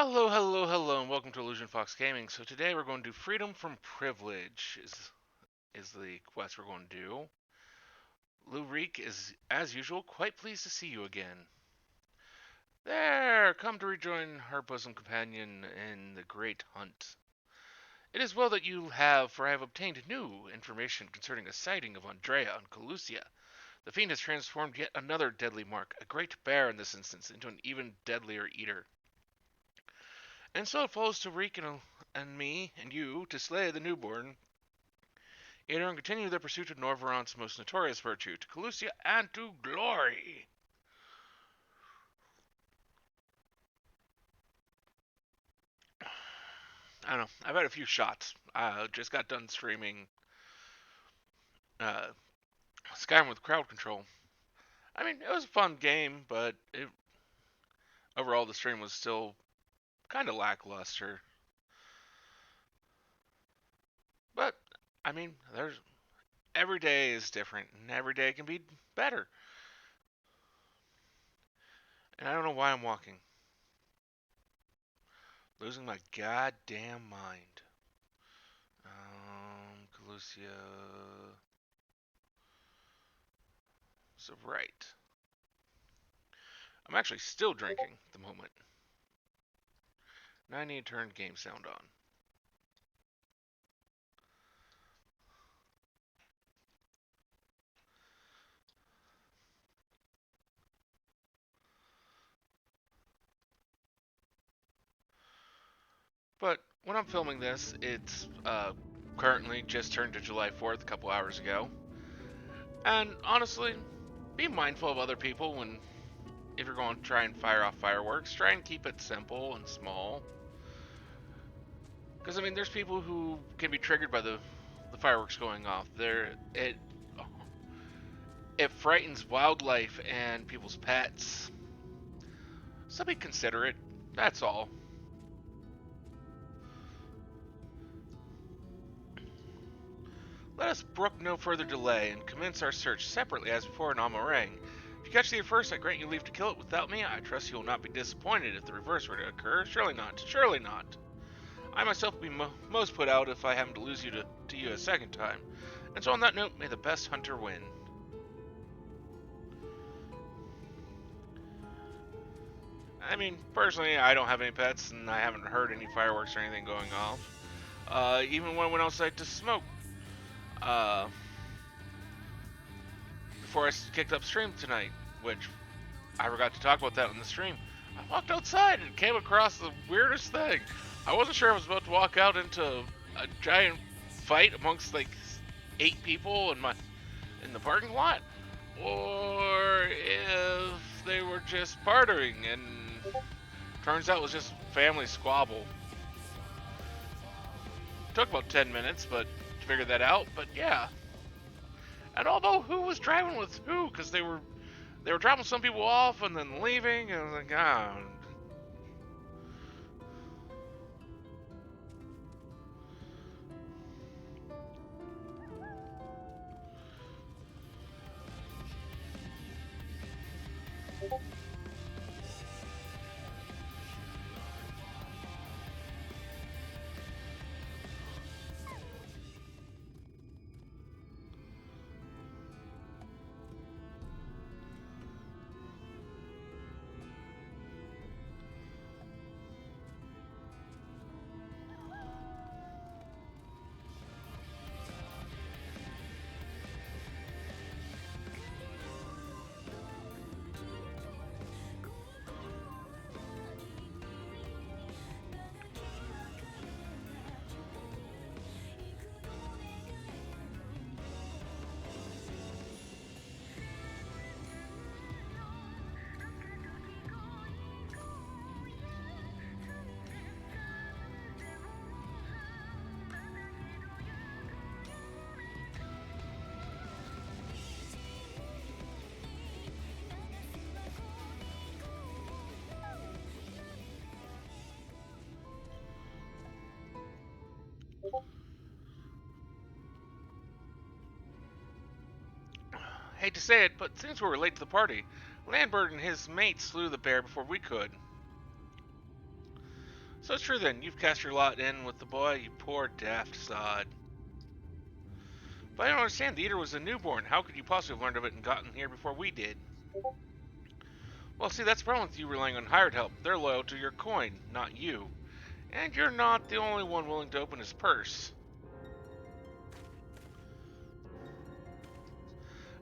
Hello, hello, hello, and welcome to Illusion Fox Gaming. So today we're going to do Freedom from Privilege is the quest we're going to do. Lou Reek is, as usual, quite pleased to see you again. There, come to rejoin her bosom companion in the great hunt. It is well that you have, for I have obtained new information concerning a sighting of Andrea on Calusia. The fiend has transformed yet another deadly mark, a great bear in this instance, into an even deadlier eater. And so it falls to Reek and me and you to slay the newborn eater and continue the pursuit of Norvarant's most notorious virtue, to Calusia and to glory. I don't know. I've had a few shots. Just got done streaming uh, Skyrim with crowd control. I mean, it was a fun game, but overall the stream was still kind of lackluster. But I mean, there's every day is different, and every day can be better. And I don't know why I'm walking, losing my goddamn mind. Calusia. So right. I'm actually still drinking at the moment. Now I need to turn game sound on. But when I'm filming this, it's currently just turned to July 4th a couple hours ago. And honestly, be mindful of other people when if you're going to try and fire off fireworks, try and keep it simple and small. Because I mean, there's people who can be triggered by the fireworks going off. It frightens wildlife and people's pets. So be considerate. That's all. Let us brook no further delay and commence our search separately as before in Amarang. If you catch the first, I grant you leave to kill it without me. I trust you will not be disappointed if the reverse were to occur. Surely not. Surely not. I myself would be most put out if I happen to lose you to you a second time. And so on that note, may the best hunter win. I mean, personally, I don't have any pets, and I haven't heard any fireworks or anything going off. Even when I went outside to smoke, uh, before I kicked up stream tonight, which I forgot to talk about that in the stream. I walked outside and came across the weirdest thing. I wasn't sure I was about to walk out into a giant fight amongst like 8 people in the parking lot, or if they were just bartering. And turns out it was just family squabble. Took about 10 minutes, but to figure that out. But yeah, I don't know who was driving with who, because they were dropping some people off and then leaving, and I was like, ah. Hate to say it, but since we were late to the party, Landbird and his mates slew the bear before we could. So it's true then, you've cast your lot in with the boy, you poor daft sod. But I don't understand, the Eater was a newborn. How could you possibly have learned of it and gotten here before we did? Well, see, that's the problem with you relying on hired help. They're loyal to your coin, not you. And you're not the only one willing to open his purse.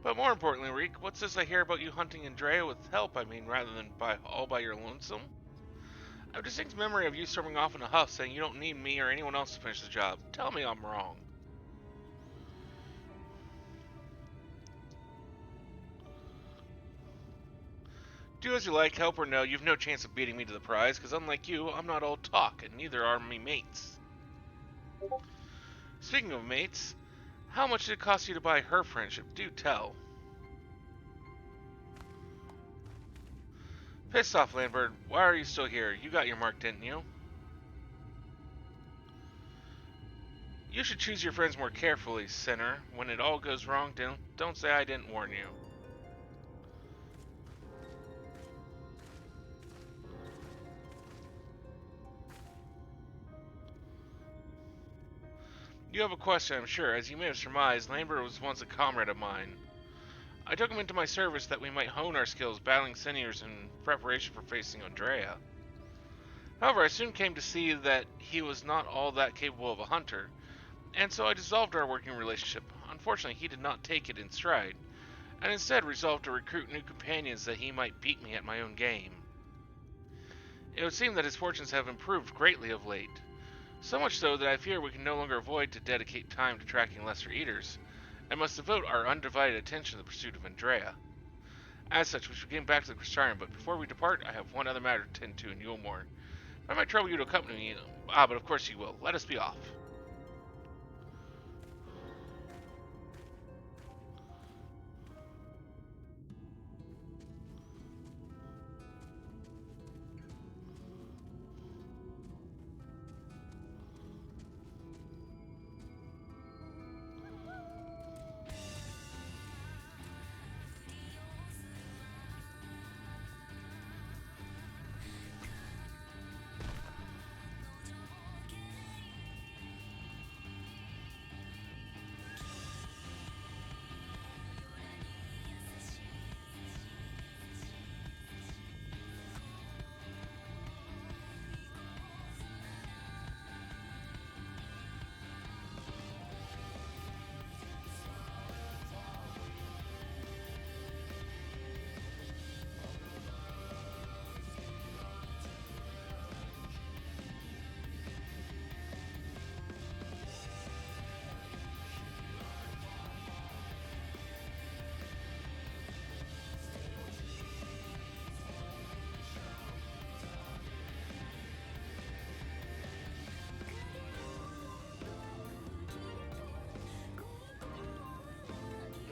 But more importantly, Reek, what's this I hear about you hunting Andrea with help, rather than all by your lonesome? I have a distinct memory of you storming off in a huff saying you don't need me or anyone else to finish the job. Tell me I'm wrong. Do as you like, help or no, you've no chance of beating me to the prize, because unlike you, I'm not all talk, and neither are me mates. Speaking of mates, how much did it cost you to buy her friendship? Do tell. Pissed off, Landbird. Why are you still here? You got your mark, didn't you? You should choose your friends more carefully, sinner. When it all goes wrong, don't say I didn't warn you. You have a question, I'm sure. As you may have surmised, Lambert was once a comrade of mine. I took him into my service that we might hone our skills battling Seniors in preparation for facing Andrea. However, I soon came to see that he was not all that capable of a hunter, and so I dissolved our working relationship. Unfortunately, he did not take it in stride, and instead resolved to recruit new companions that he might beat me at my own game. It would seem that his fortunes have improved greatly of late. So much so that I fear we can no longer avoid to dedicate time to tracking lesser eaters, and must devote our undivided attention to the pursuit of Andrea. As such, we should get back to the Crystarium, but before we depart, I have one other matter to tend to in Yulmore. I might trouble you to accompany me. But of course you will. Let us be off.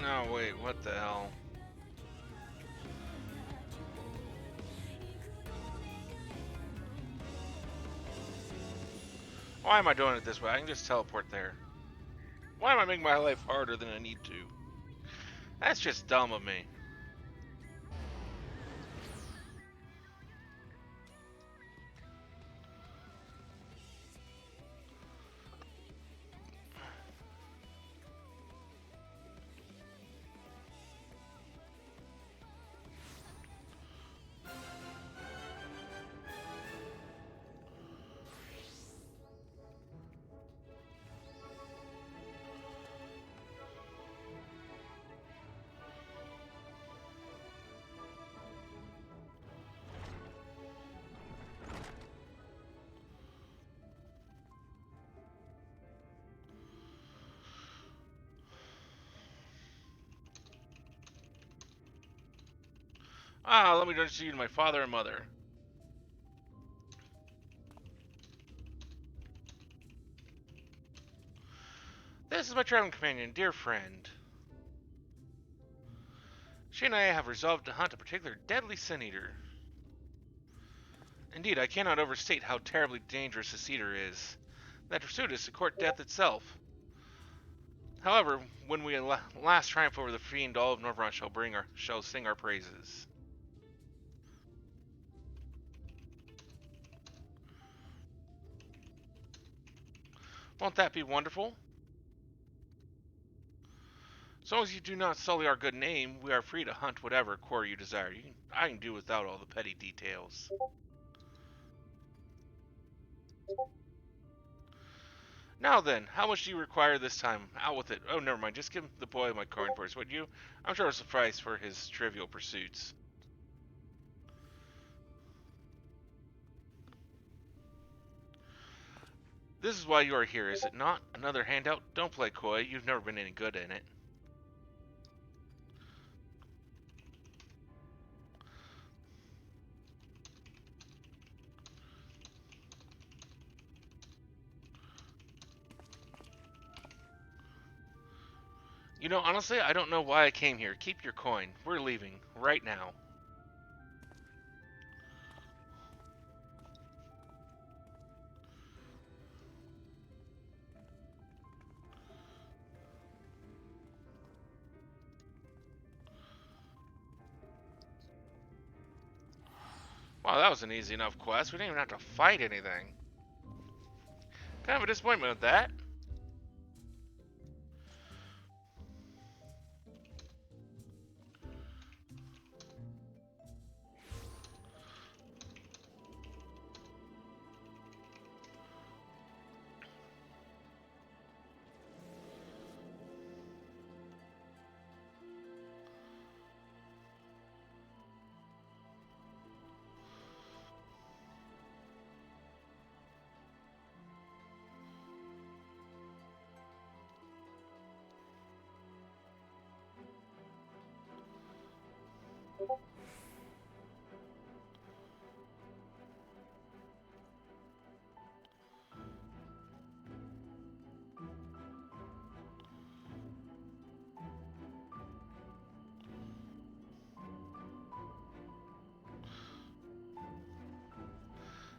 Oh, wait, what the hell? Why am I doing it this way? I can just teleport there. Why am I making my life harder than I need to? That's just dumb of me. Let me introduce you to my father and mother. This is my traveling companion, dear friend. She and I have resolved to hunt a particular deadly sin eater. Indeed, I cannot overstate how terribly dangerous this eater is. That pursuit is to court death itself. However, when we last triumph over the fiend, all of Norvrot shall sing our praises. Won't that be wonderful? As long as you do not sully our good name, we are free to hunt whatever quarry you desire. I can do without all the petty details. Now then, how much do you require this time? Out with it. Oh, never mind. Just give the boy my coin first, would you? I'm sure it'll suffice for his trivial pursuits. This is why you are here, is it not? Another handout? Don't play coy. You've never been any good in it. You know, honestly, I don't know why I came here. Keep your coin. We're leaving. Right now. Wow, that was an easy enough quest. We didn't even have to fight anything. Kind of a disappointment with that.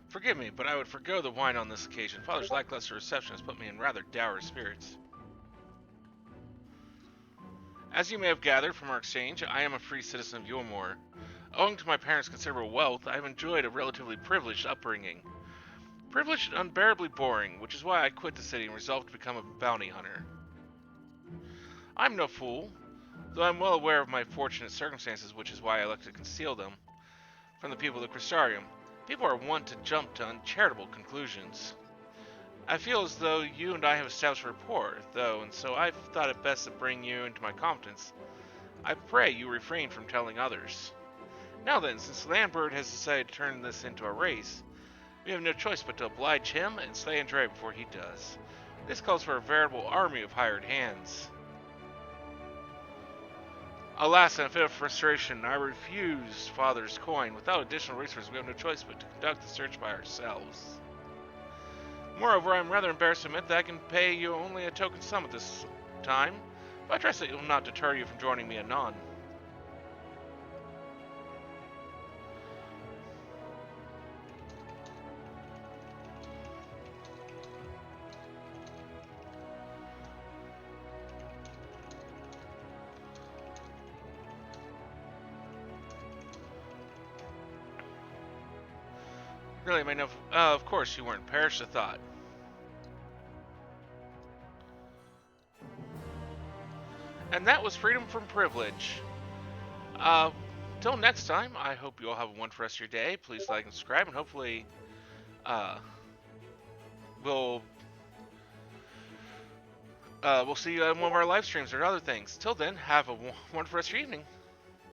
Forgive me, but I would forgo the wine on this occasion. Father's lackluster reception has put me in rather dour spirits. As you may have gathered from our exchange, I am a free citizen of Yulmore. Owing to my parents' considerable wealth, I have enjoyed a relatively privileged upbringing. Privileged and unbearably boring, which is why I quit the city and resolved to become a bounty hunter. I'm no fool, though I'm well aware of my fortunate circumstances, which is why I elect to conceal them from the people of the Crystarium. People are wont to jump to uncharitable conclusions. I feel as though you and I have established a rapport, though, and so I've thought it best to bring you into my confidence. I pray you refrain from telling others. Now then, since Landbird has decided to turn this into a race, we have no choice but to oblige him and slay Andrea before he does. This calls for a veritable army of hired hands. Alas, in a fit of frustration, I refused Father's coin. Without additional resources, we have no choice but to conduct the search by ourselves. Moreover, I'm rather embarrassed to admit that I can pay you only a token sum at this time, but I trust that it will not deter you from joining me anon. Really, I mean, of course you weren't. Perish the thought. And that was Freedom from Privilege. Till next time, I hope you all have a wonderful rest of your day. Please like and subscribe, and hopefully, uh, we'll we'll see you on one of our live streams or other things. Till then, have a wonderful rest of your evening.